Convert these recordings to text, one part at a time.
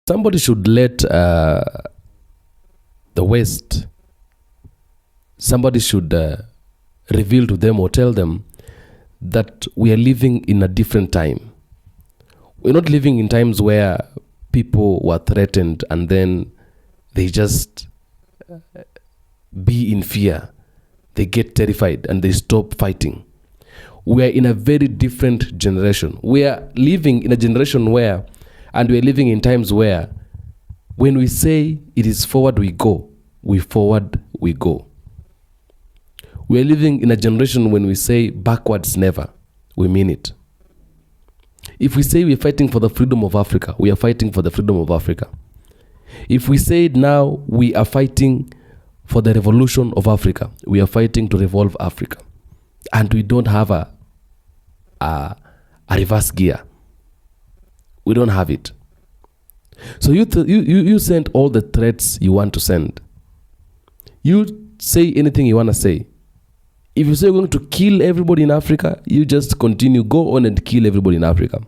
Somebody should let the West, somebody should reveal to them or tell them that we are living in a different time. We're not living in times where people were threatened and then they just be in fear. They get terrified and they stop fighting. We are in a very different generation. We are living in a generation where, and we are living in times where, when we say it is forward we go, we forward we go. We are living in a generation when we say backwards never, we mean it. If we say we are fighting for the freedom of Africa, we are fighting for the freedom of Africa. If we say now we are fighting for the revolution of Africa, we are fighting to revolve Africa. And we don't have a reverse gear. We don't have it. So you send all the threats you want to send. You say anything you want to say. If you say you're going to kill everybody in Africa, you just continue, go on and kill everybody in Africa.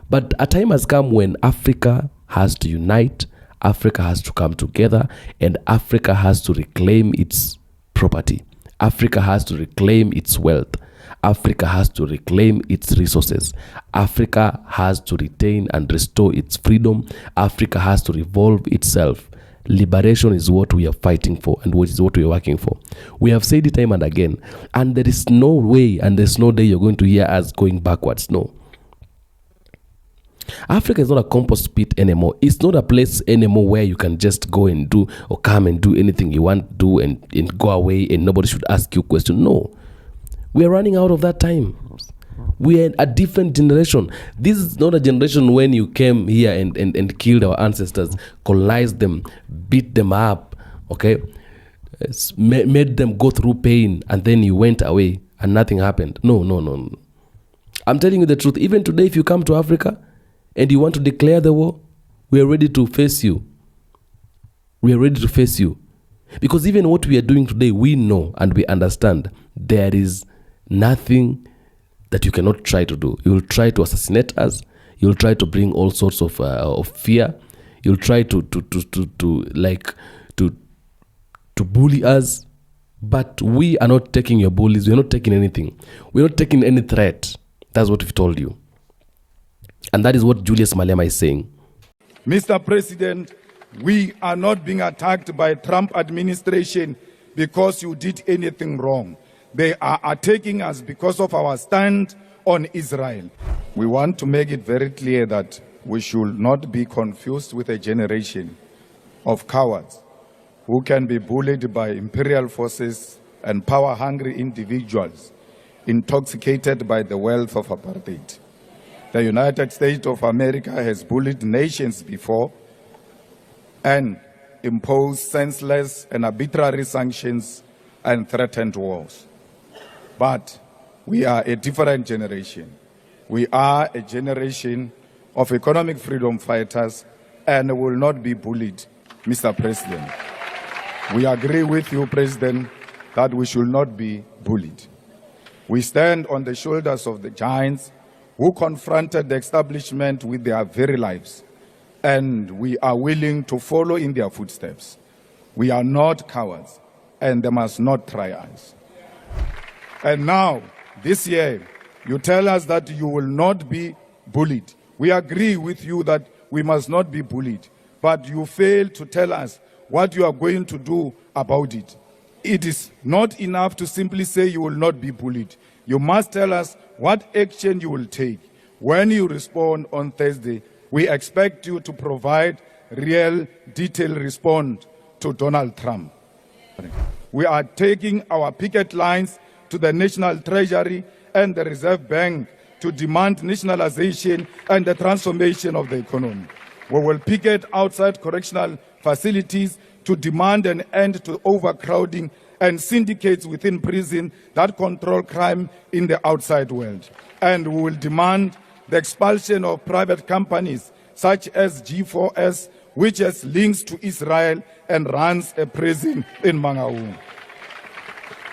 But a time has come when Africa has to unite, Africa has to come together, and Africa has to reclaim its property. Africa has to reclaim its wealth. Africa has to reclaim its resources. Africa has to retain and restore its freedom. Africa has to revolve itself. Liberation is what we are fighting for and which is what we are working for. We have said it time and again, and there is no way and there's no day you're going to hear us going backwards. No. Africa is not a compost pit anymore. It's not a place anymore where you can just go and do or come and do anything you want to do and go away and nobody should ask you questions. No. We are running out of that time. We are a different generation. This is not a generation when you came here and killed our ancestors, colonized them, beat them up, okay? Made them go through pain, and then you went away and nothing happened. No. I'm telling you the truth. Even today, if you come to Africa and you want to declare the war, we are ready to face you. We are ready to face you. Because even what we are doing today, we know and we understand there is nothing that you cannot try to do. You will try to assassinate us. You will try to bring all sorts of fear. You'll try to bully us. But we are not taking your bullies. We are not taking anything. We are not taking any threat. That's what we've told you. And that is what Julius Malema is saying. Mr. President, we are not being attacked by Trump administration because you did anything wrong. They are attacking us because of our stand on Israel. We want to make it very clear that we should not be confused with a generation of cowards who can be bullied by imperial forces and power-hungry individuals intoxicated by the wealth of apartheid. The United States of America has bullied nations before and imposed senseless and arbitrary sanctions and threatened wars. But we are a different generation. We are a generation of economic freedom fighters and will not be bullied, Mr. President. We agree with you, President, that we should not be bullied. We stand on the shoulders of the giants who confronted the establishment with their very lives, and we are willing to follow in their footsteps. We are not cowards, and they must not try us. And now, this year, you tell us that you will not be bullied. We agree with you that we must not be bullied, but you fail to tell us what you are going to do about it. It is not enough to simply say you will not be bullied. You must tell us what action you will take. When you respond on Thursday, we expect you to provide real, detailed response to Donald Trump. We are taking our picket lines to the National Treasury and the Reserve Bank to demand nationalization and the transformation of the economy. We will picket outside correctional facilities to demand an end to overcrowding and syndicates within prison that control crime in the outside world. And we will demand the expulsion of private companies such as G4S, which has links to Israel and runs a prison in Mangaung.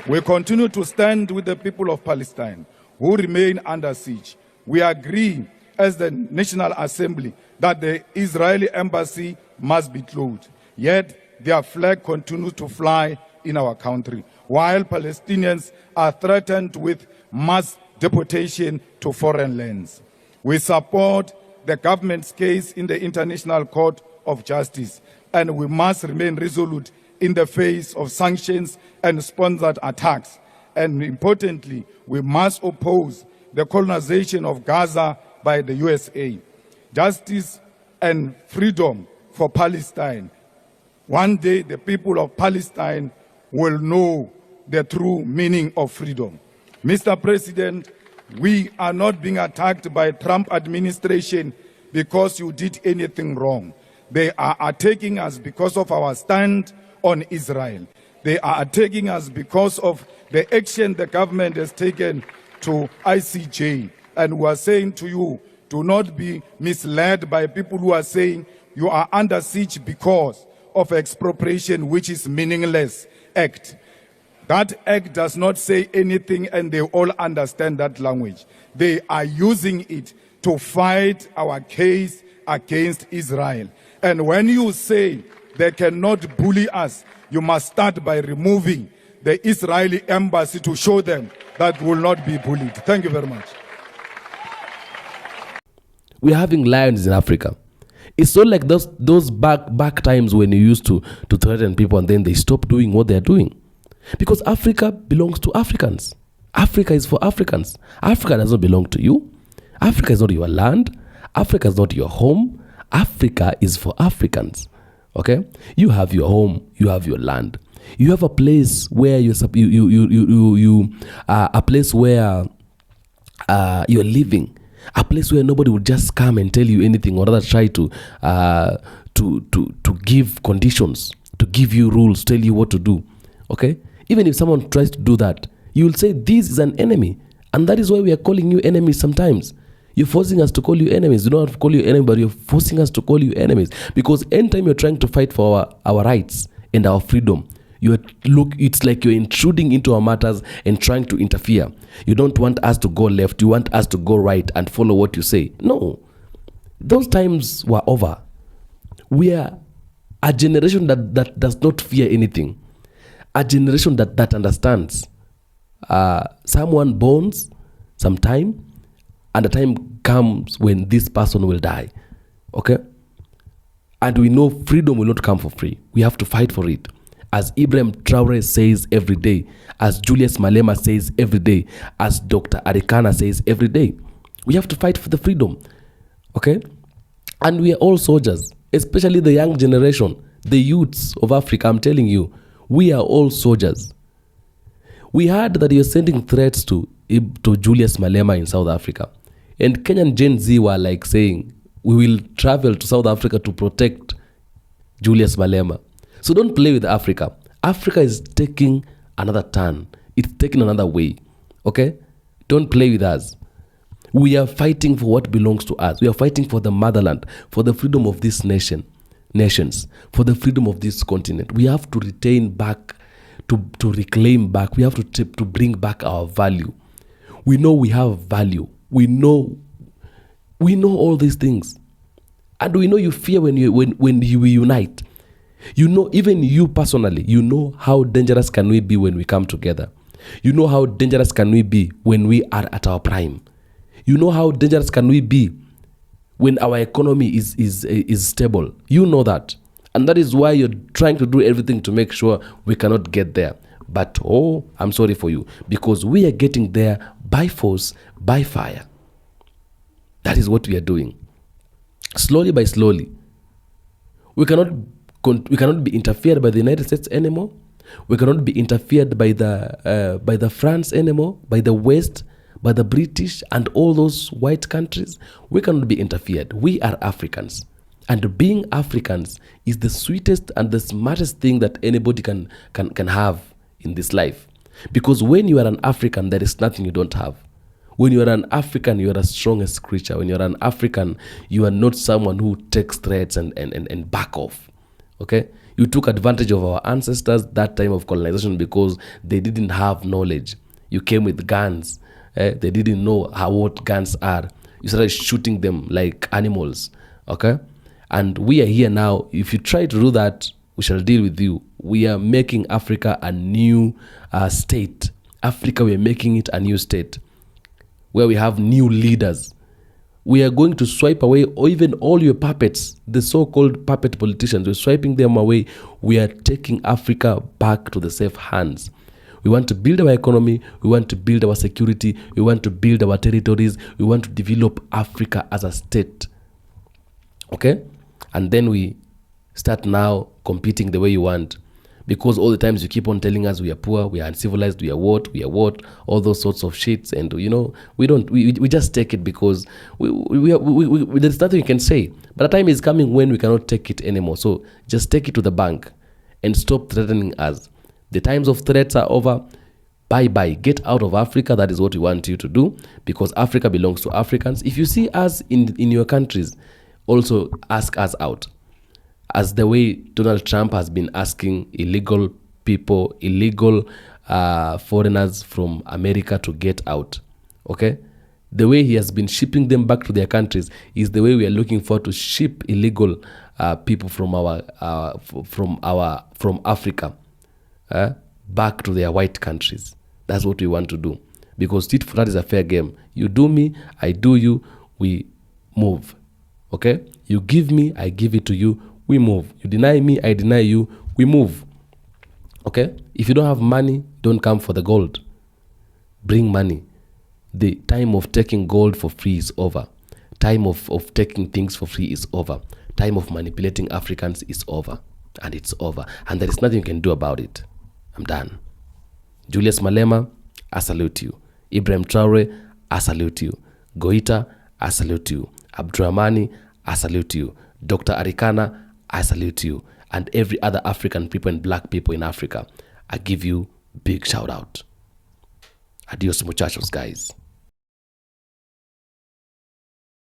We continue to stand with the people of Palestine who remain under siege. We agree as the National Assembly that the Israeli embassy must be closed. Yet their flag continues to fly in our country, while Palestinians are threatened with mass deportation to foreign lands. We support the government's case in the International Court of Justice, and we must remain resolute in the face of sanctions and sponsored attacks. And importantly, we must oppose the colonization of Gaza by the USA. Justice and freedom for Palestine. One day, the people of Palestine will know the true meaning of freedom. Mr. President, we are not being attacked by Trump administration because you did anything wrong. They are attacking us because of our stand on Israel. They are attacking us because of the action the government has taken to ICJ. And we are saying to you, do not be misled by people who are saying you are under siege because of expropriation, which is meaningless act. That act does not say anything, and they all understand that language. They are using it to fight our case against Israel. And when you say they cannot bully us, you must start by removing the Israeli embassy to show them that will not be bullied. Thank you very much. We are having lions in Africa. It's not like those back times when you used to threaten people and then they stop doing what they're doing. Because Africa belongs to Africans. Africa is for Africans. Africa does not belong to you. Africa is not your land. Africa is not your home. Africa is for Africans. Okay? You have your home. You have your land. You have a place where a place where you're living. A place where nobody would just come and tell you anything, or rather try to give conditions, to give you rules, tell you what to do. Okay? Even if someone tries to do that, you will say this is an enemy. And that is why we are calling you enemies sometimes. You're forcing us to call you enemies. You don't have to call you enemy, but you're forcing us to call you enemies. Because anytime you're trying to fight for our rights and our freedom, it's like you're intruding into our matters and trying to interfere. You don't want us to go left. You want us to go right and follow what you say. No. Those times were over. We are a generation that does not fear anything. A generation that understands. Someone borns some time, and the time comes when this person will die. Okay? And we know freedom will not come for free. We have to fight for it. As Ibrahim Traore says every day, as Julius Malema says every day, as Dr. Arikana says every day, we have to fight for the freedom. Okay? And we are all soldiers, especially the young generation, the youths of Africa. I'm telling you, we are all soldiers. We heard that you're sending threats to Julius Malema in South Africa. And Kenyan Gen Z were like saying, we will travel to South Africa to protect Julius Malema. So don't play with Africa. Africa is taking another turn. It's taking another way. Okay? Don't play with us. We are fighting for what belongs to us. We are fighting for the motherland, for the freedom of this nations, for the freedom of this continent. We have to retain back, to reclaim back. We have to bring back our value. We know we have value. We know all these things. And we know you fear when you unite. You know, even you personally, you know how dangerous can we be when we come together. You know how dangerous can we be when we are at our prime. You know how dangerous can we be when our economy is stable. You know that. And that is why you're trying to do everything to make sure we cannot get there. But, I'm sorry for you. Because we are getting there by force, by fire. That is what we are doing. Slowly by slowly. We cannot be interfered by the United States anymore. We cannot be interfered by the France anymore, by the West, by the British and all those white countries. We cannot be interfered. We are Africans. And being Africans is the sweetest and the smartest thing that anybody can have in this life. Because when you are an African, there is nothing you don't have. When you are an African, you are the strongest creature. When you are an African, you are not someone who takes threats and back off. Okay? You took advantage of our ancestors that time of colonization because they didn't have knowledge. You came with guns. They didn't know what guns are. You started shooting them like animals, okay? And we are here now. If you try to do that, we shall deal with you. We are making Africa a new state. Africa, we are making it a new state where we have new leaders. We are going to swipe away or even all your puppets, the so-called puppet politicians. We're swiping them away. We are taking Africa back to the safe hands. We want to build our economy. We want to build our security. We want to build our territories. We want to develop Africa as a state. Okay? And then we start now competing the way you want. Because all the times you keep on telling us we are poor, we are uncivilized, we are what, all those sorts of shits. And, we just take it because there's nothing you can say. But the time is coming when we cannot take it anymore. So just take it to the bank and stop threatening us. The times of threats are over. Bye-bye. Get out of Africa. That is what we want you to do, because Africa belongs to Africans. If you see us in your countries, also ask us out. As the way Donald Trump has been asking illegal people, illegal foreigners from America to get out, okay? The way he has been shipping them back to their countries is the way we are looking for to ship illegal people from Africa back to their white countries. That's what we want to do, because tit for tat is a fair game. You do me, I do you, we move, okay? You give me, I give it to you, we move. You deny me, I deny you, we move. Okay? If you don't have money, don't come for the gold. Bring money. The time of taking gold for free is over. Time of taking things for free is over. Time of manipulating Africans is over. And it's over. And there is nothing you can do about it. I'm done. Julius Malema, I salute you. Ibrahim Traore, I salute you. Goita, I salute you. Abdurrahmani, I salute you. Dr. Arikana, I salute you. And every other African people and black people in Africa, I give you big shout out. Adios muchachos, guys.